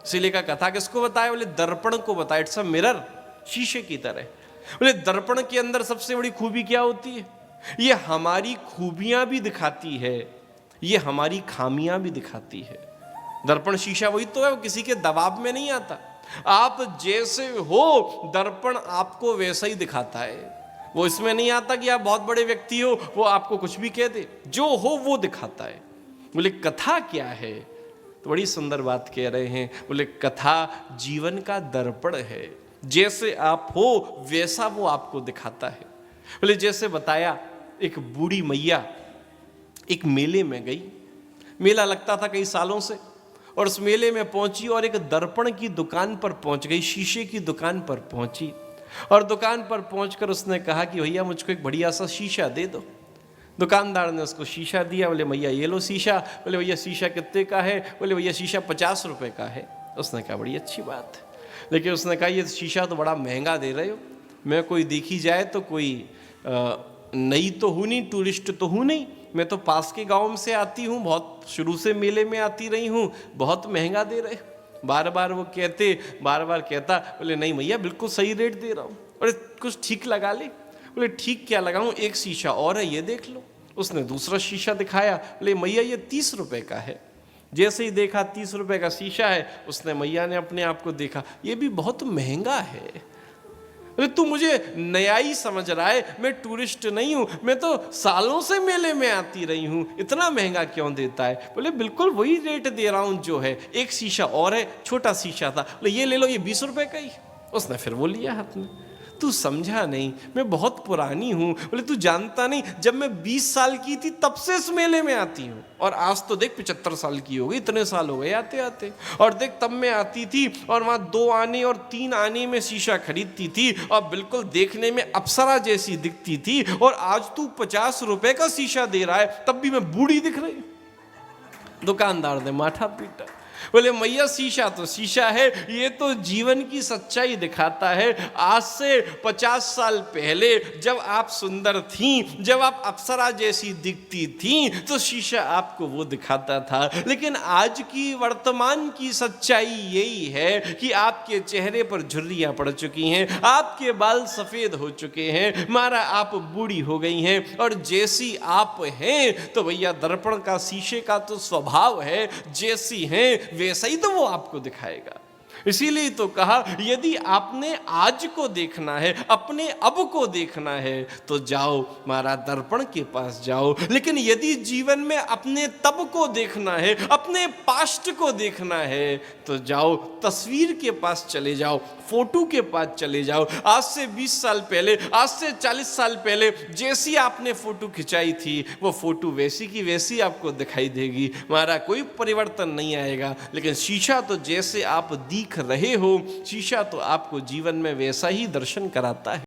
इसीलिए का कथा किसको बताया? बोले दर्पण को बताया। इट्स अ मिरर, शीशे की तरह। बोले दर्पण के अंदर सबसे बड़ी खूबी क्या होती है? ये हमारी खूबियां भी दिखाती है, ये हमारी खामियां भी दिखाती है। दर्पण शीशा वही तो है, वो किसी के दबाव में नहीं आता। आप जैसे हो दर्पण आपको वैसा ही दिखाता है। वो इसमें नहीं आता कि आप बहुत बड़े व्यक्ति हो, वो आपको कुछ भी कह दे, जो हो वो दिखाता है। बोले कथा क्या है? तो बड़ी सुंदर बात कह रहे हैं। बोले कथा जीवन का दर्पण है, जैसे आप हो वैसा वो आपको दिखाता है। बोले जैसे बताया, एक बूढ़ी मैया एक मेले में गई, मेला लगता था कई सालों से, और उस मेले में पहुंची और एक दर्पण की दुकान पर पहुंच गई, शीशे की दुकान पर पहुंची। और दुकान पर पहुंचकर उसने कहा कि भैया मुझको एक बढ़िया सा शीशा दे दो। दुकानदार ने उसको शीशा दिया। बोले भैया ये लो शीशा। बोले भैया शीशा कितने का है? बोले भैया शीशा 50 रुपए का है। उसने कहा बड़ी अच्छी बात है, लेकिन उसने कहा ये शीशा तो बड़ा महंगा दे रहे हो, मैं कोई देखी जाए तो कोई नई तो हूँ नहीं, टूरिस्ट तो हूँ नहीं, मैं तो पास के गांव से आती हूँ, बहुत शुरू से मेले में आती रही हूँ, बहुत महंगा दे रहे। बार बार वो बार बार कहता। बोले नहीं भैया बिल्कुल सही रेट दे रहा हूँ। बोले कुछ ठीक लगा ले। बोले ठीक क्या लगाऊं, एक शीशा और है ये देख लो। उसने दूसरा शीशा दिखाया। बोले मैया ये 30 रुपए का है। जैसे ही देखा 30 रुपए का शीशा है, उसने मैया ने अपने आप को देखा, ये भी बहुत महंगा है। बोले तू मुझे नया ही समझ रहा है, मैं टूरिस्ट नहीं हूं, मैं तो सालों से मेले में आती रही हूं, इतना महंगा क्यों देता है? बोले बिल्कुल वही रेट दे रहा हूं जो है, एक शीशा और है, छोटा शीशा था। बोले ये ले लो, ये 20 रुपए का ही। उसने फिर वो लिया हाथ में। तू समझा नहीं, मैं बहुत पुरानी हूं। बोले तू जानता नहीं, जब मैं 20 साल की थी तब से इस मेले में आती हूं, और आज तो देख 75 साल की हो गई, इतने साल हो गए आते आते। और देख तब मैं आती थी और वहां 2 आने और 3 आने में शीशा खरीदती थी, और बिल्कुल देखने में अप्सरा जैसी दिखती थी, और आज तू 50 रुपए का शीशा दे रहा है, तब भी मैं बूढ़ी दिख रही। दुकानदार ने माथा पीटा। बोले मैया शीशा तो शीशा है, ये तो जीवन की सच्चाई दिखाता है। आज से 50 साल पहले जब आप सुंदर थीं, जब आप अप्सरा जैसी दिखती थीं, तो शीशा आपको वो दिखाता था। लेकिन आज की वर्तमान की सच्चाई यही है कि आपके चेहरे पर झुर्रियां पड़ चुकी हैं, आपके बाल सफेद हो चुके हैं, मारा आप बूढ़ी हो गई हैं, और जैसी आप हैं तो भैया दर्पण का, शीशे का तो स्वभाव है, जैसी हैं वैसा ही तो वो आपको दिखाएगा। इसीलिए तो कहा यदि आपने आज को देखना है, अपने अब को देखना है, तो जाओ मारा दर्पण के पास जाओ। लेकिन यदि जीवन में अपने तब को देखना है, अपने पास्ट को देखना है, तो जाओ तस्वीर के पास चले जाओ, फोटो के पास चले जाओ। आज से 20 साल पहले, आज से 40 साल पहले जैसी आपने फोटो खिंचाई थी, वो फोटो वैसी की वैसी आपको दिखाई देगी, हमारा कोई परिवर्तन नहीं आएगा। लेकिन शीशा तो जैसे आप दिख रहे हो, शीशा तो आपको जीवन में वैसा ही दर्शन कराता है।